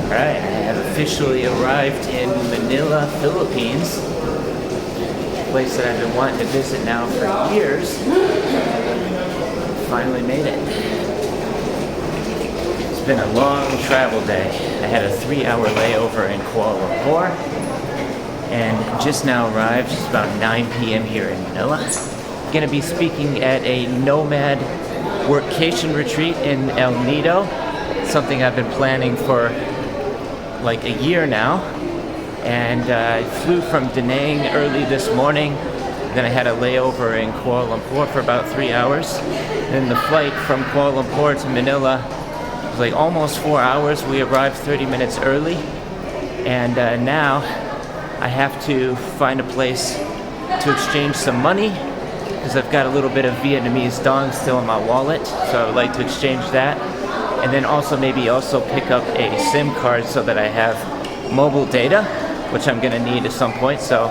Alright, I have officially arrived in Manila, Philippines. A place that I've been wanting to visit now for years. Finally made it. It's been a long travel day. I had a 3-hour layover in Kuala Lumpur and just now arrived. It's about 9 p.m. here in Manila. Going to be speaking at a nomad workation retreat in Nido. Something I've been planning for like a year now, and I flew from Da Nang early this morning. Then I had a layover in Kuala Lumpur for about 3 hours. Then the flight from Kuala Lumpur to Manila was like almost 4 hours. We arrived 30 minutes early, and now I have to find a place to exchange some money because I've got a little bit of Vietnamese dong still in my wallet, so I would like to exchange that. And then also maybe also pick up a SIM card so that I have mobile data, which I'm gonna need at some point. So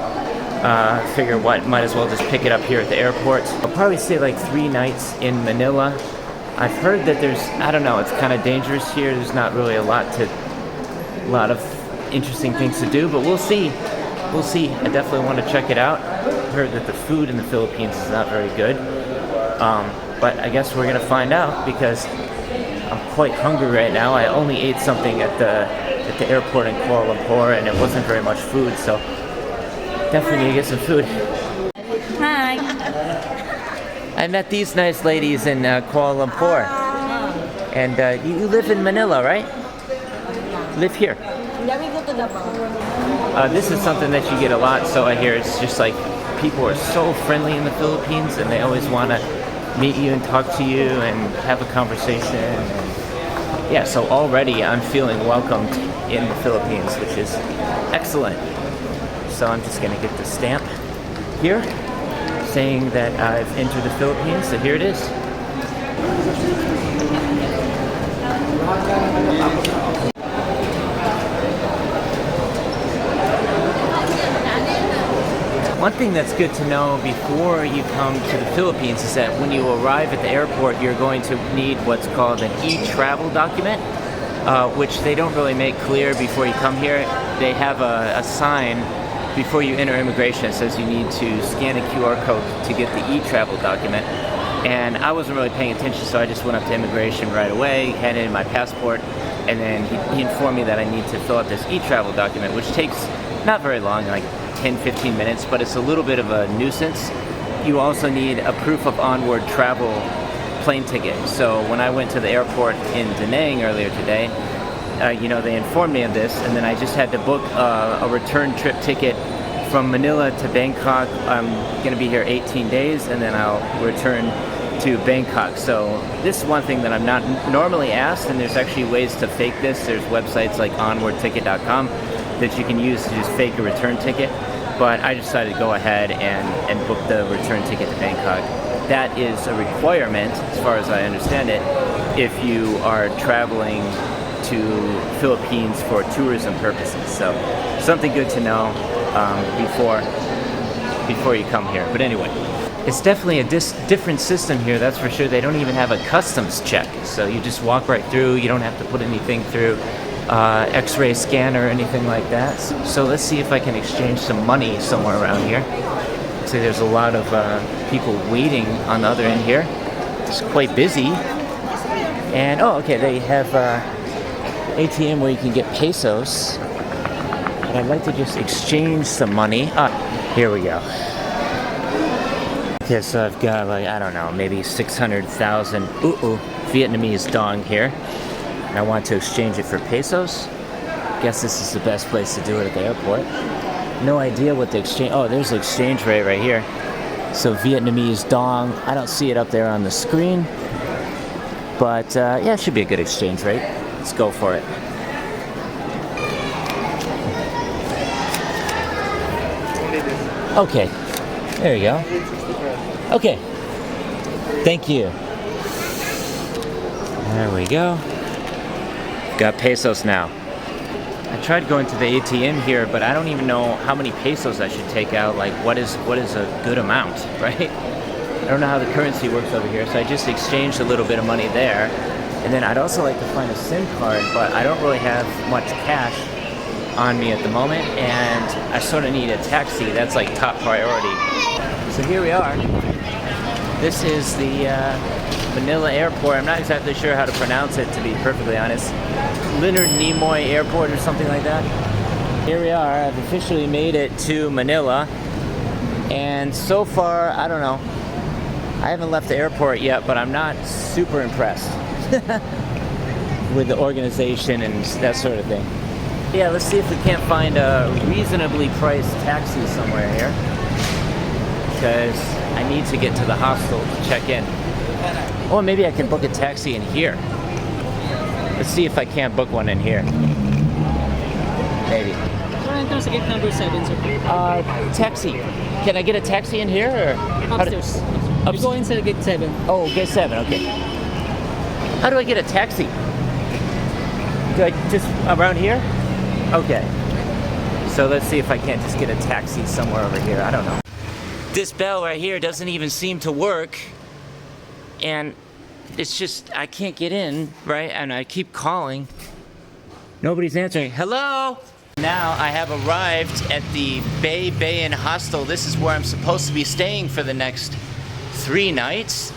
figure what, might as well just pick it up here at the airport. I'll probably stay like 3 nights in Manila. I've heard that there's, I don't know, it's kind of dangerous here. There's not really a lot of interesting things to do, but we'll see. We'll see. I definitely want to check it out. I've heard that the food in the Philippines is not very good. But I guess we're gonna find out because I'm quite hungry right now. I only ate something at the airport in Kuala Lumpur and it wasn't very much food, so definitely need to get some food. Hi. I met these nice ladies in Kuala Lumpur. And you live in Manila, right? Live here. Yeah, we go to the bar. This is something that you get a lot, so I hear it's just like people are so friendly in the Philippines and they always want to meet you and talk to you and have a conversation. And yeah, so already I'm feeling welcomed in the Philippines, which is excellent. So I'm just gonna get the stamp here saying that I've entered the Philippines, so here it is. One thing that's good to know before you come to the Philippines is that when you arrive at the airport, you're going to need what's called an e-travel document, which they don't really make clear before you come here. They have a sign before you enter immigration that says you need to scan a QR code to get the e-travel document. And I wasn't really paying attention, so I just went up to immigration right away, handed in my passport, and then he informed me that I need to fill out this e-travel document, which takes not very long, like 10-15 minutes, but it's a little bit of a nuisance. You also need a proof of onward travel plane ticket. So when I went to the airport in Da Nang earlier today, they informed me of this, and then I just had to book a return trip ticket from Manila to Bangkok. I'm gonna be here 18 days, and then I'll return to Bangkok. So this is one thing that I'm not normally asked, and there's actually ways to fake this. There's websites like onwardticket.com that you can use to just fake a return ticket, but I decided to go ahead and book the return ticket to Bangkok. That is a requirement, as far as I understand it, if you are traveling to Philippines for tourism purposes. So something good to know before you come here. But anyway, it's definitely a different system here, that's for sure. They don't even have a customs check, so you just walk right through. You don't have to put anything through X-ray scanner or anything like that. So let's see if I can exchange some money somewhere around here. See, there's a lot of people waiting on the other end here. It's quite busy. And oh, okay, they have ATM where you can get pesos. But I'd like to just exchange some money. Here we go. Okay, so I've got like, I don't know, maybe 600,000 Vietnamese dong here. I want to exchange it for pesos. Guess this is the best place to do it at the airport. No idea what the exchange, oh, there's the exchange rate right here. So Vietnamese dong, I don't see it up there on the screen, but yeah, it should be a good exchange rate. Let's go for it. Okay, there you go. Okay, thank you. There we go. Got pesos now. I tried going to the ATM here, but I don't even know how many pesos I should take out. Like, what is a good amount, right? I don't know how the currency works over here, so I just exchanged a little bit of money there. And then I'd also like to find a SIM card, but I don't really have much cash on me at the moment, and I sort of need a taxi. That's like top priority. So here we are. This is the Manila airport. I'm not exactly sure how to pronounce it, to be perfectly honest. Leonard Nimoy Airport or something like that. Here we are. I've officially made it to Manila, and so far, I don't know. I haven't left the airport yet, but I'm not super impressed with the organization and that sort of thing. Yeah, let's see if we can't find a reasonably priced taxi somewhere here, because I need to get to the hostel to check in. Or maybe I can book a taxi in here. Let's see if I can't book one in here. Maybe. Enter gate number 7, sir. Taxi. Can I get a taxi in here, or Upstairs. You go inside gate 7. Oh, gate 7. Okay. How do I get a taxi? Do I just around here? Okay. So let's see if I can't just get a taxi somewhere over here. I don't know. This bell right here doesn't even seem to work, and it's just I can't get in, right? And I keep calling. Nobody's answering. Hello? Now I have arrived at the Bay Bayan Hostel. This is where I'm supposed to be staying for the next 4 nights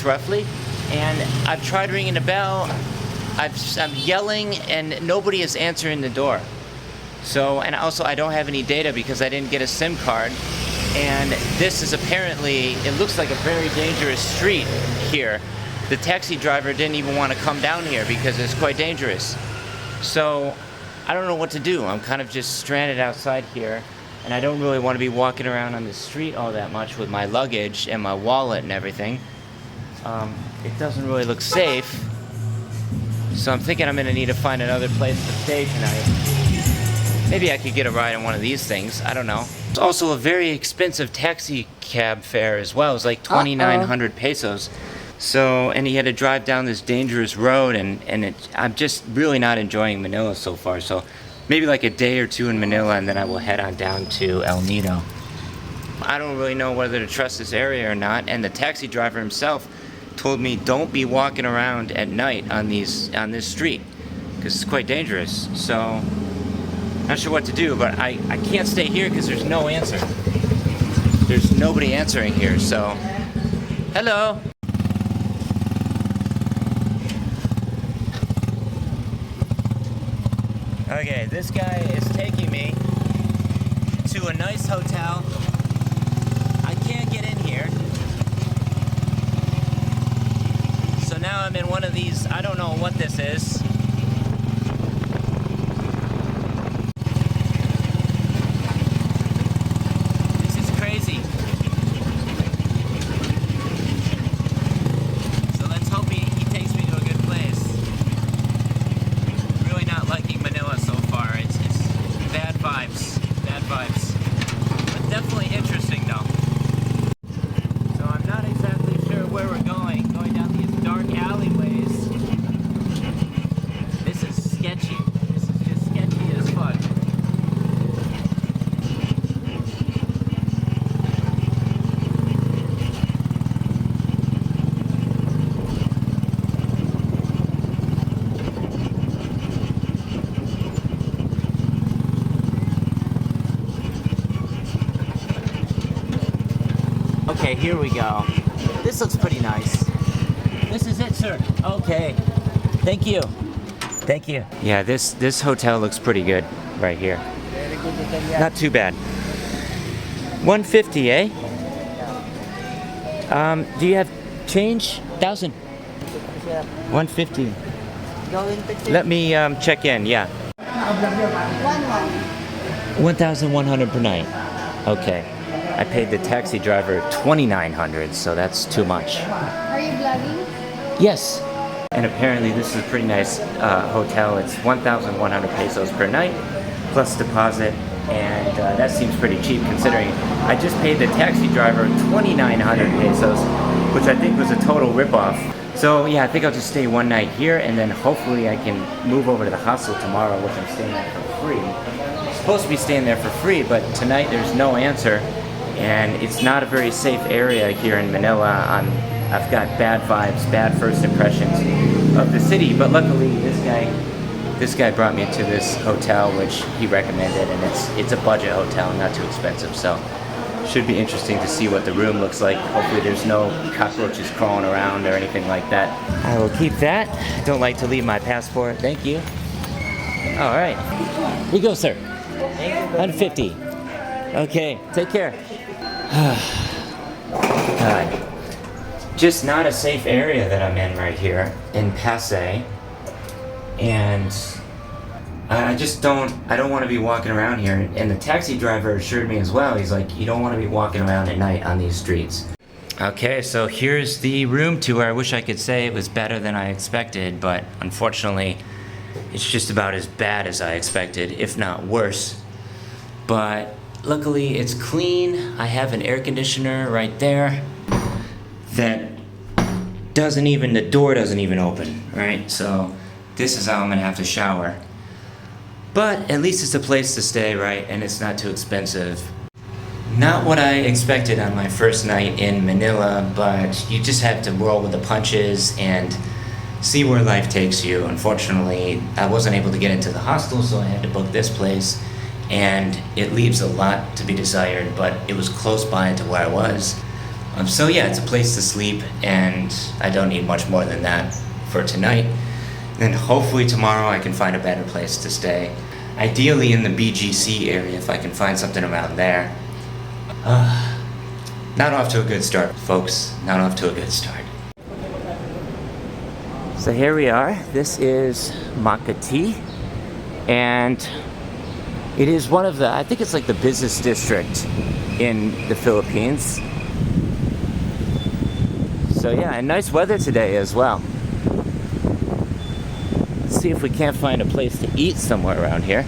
roughly. And I've tried ringing the bell. I'm yelling and nobody is answering the door. So, and also I don't have any data because I didn't get a SIM card. And this is apparently, it looks like a very dangerous street here. The taxi driver didn't even want to come down here because it's quite dangerous. So, I don't know what to do. I'm kind of just stranded outside here, and I don't really want to be walking around on the street all that much with my luggage and my wallet and everything. It doesn't really look safe. So I'm thinking I'm going to need to find another place to stay tonight. Maybe I could get a ride on one of these things. I don't know. It's also a very expensive taxi cab fare as well. It's like 2,900 pesos. So, and he had to drive down this dangerous road, and I'm just really not enjoying Manila so far. So maybe like a day or two in Manila, and then I will head on down to El Nido. I don't really know whether to trust this area or not, and the taxi driver himself told me don't be walking around at night on this street because it's quite dangerous. So not sure what to do, but I can't stay here because there's no answer. There's nobody answering here. So hello. Okay, this guy is taking me to a nice hotel. I can't get in here. So now I'm in one of these, I don't know what this is. This is crazy. So let's hope he takes me to a good place. Really not liking Manila so far. It's bad vibes. Bad vibes. But definitely interesting though. So I'm not exactly sure where we're going. Going down these dark alleyways. This is sketchy. This is just sketchy as fuck. Okay, here we go. This looks pretty nice. This is it, sir. Okay. Thank you. Thank you. Yeah, this hotel looks pretty good right here. Very good hotel. Not too bad. 150, eh? Do you have change? 1,000. 150. Let me check in, yeah. 1,100 per night. Okay. I paid the taxi driver 2,900, so that's too much. Are you vlogging? Yes. And apparently this is a pretty nice hotel. It's 1,100 pesos per night, plus deposit, and that seems pretty cheap considering I just paid the taxi driver 2,900 pesos, which I think was a total ripoff. So yeah, I think I'll just stay one night here, and then hopefully I can move over to the hostel tomorrow, which I'm staying at for free. I'm supposed to be staying there for free, but tonight there's no answer. And it's not a very safe area here in Manila on I've got bad vibes, bad first impressions of the city. But luckily, this guy brought me to this hotel, which he recommended, and it's a budget hotel, not too expensive. So should be interesting to see what the room looks like. Hopefully there's no cockroaches crawling around or anything like that. I will keep that. Don't like to leave my passport. Thank you. All right. Here you go, sir. 150. Okay, take care. Just not a safe area that I'm in right here in Pasay. And I don't want to be walking around here. And the taxi driver assured me as well. He's like, you don't want to be walking around at night on these streets. Okay, so here's the room tour. I wish I could say it was better than I expected, but unfortunately, it's just about as bad as I expected, if not worse. But luckily, it's clean. I have an air conditioner right there that the door doesn't even open, right? So this is how I'm gonna have to shower. But at least it's a place to stay, right? And it's not too expensive. Not what I expected on my first night in Manila, but you just have to roll with the punches and see where life takes you. Unfortunately, I wasn't able to get into the hostel, so I had to book this place. And it leaves a lot to be desired, but it was close by to where I was. So yeah, it's a place to sleep, and I don't need much more than that for tonight. And hopefully tomorrow I can find a better place to stay. Ideally in the BGC area, if I can find something around there. Not off to a good start, folks. Not off to a good start. So here we are. This is Makati. And it is one of I think it's like the business district in the Philippines. So yeah, and nice weather today as well. Let's see if we can't find a place to eat somewhere around here.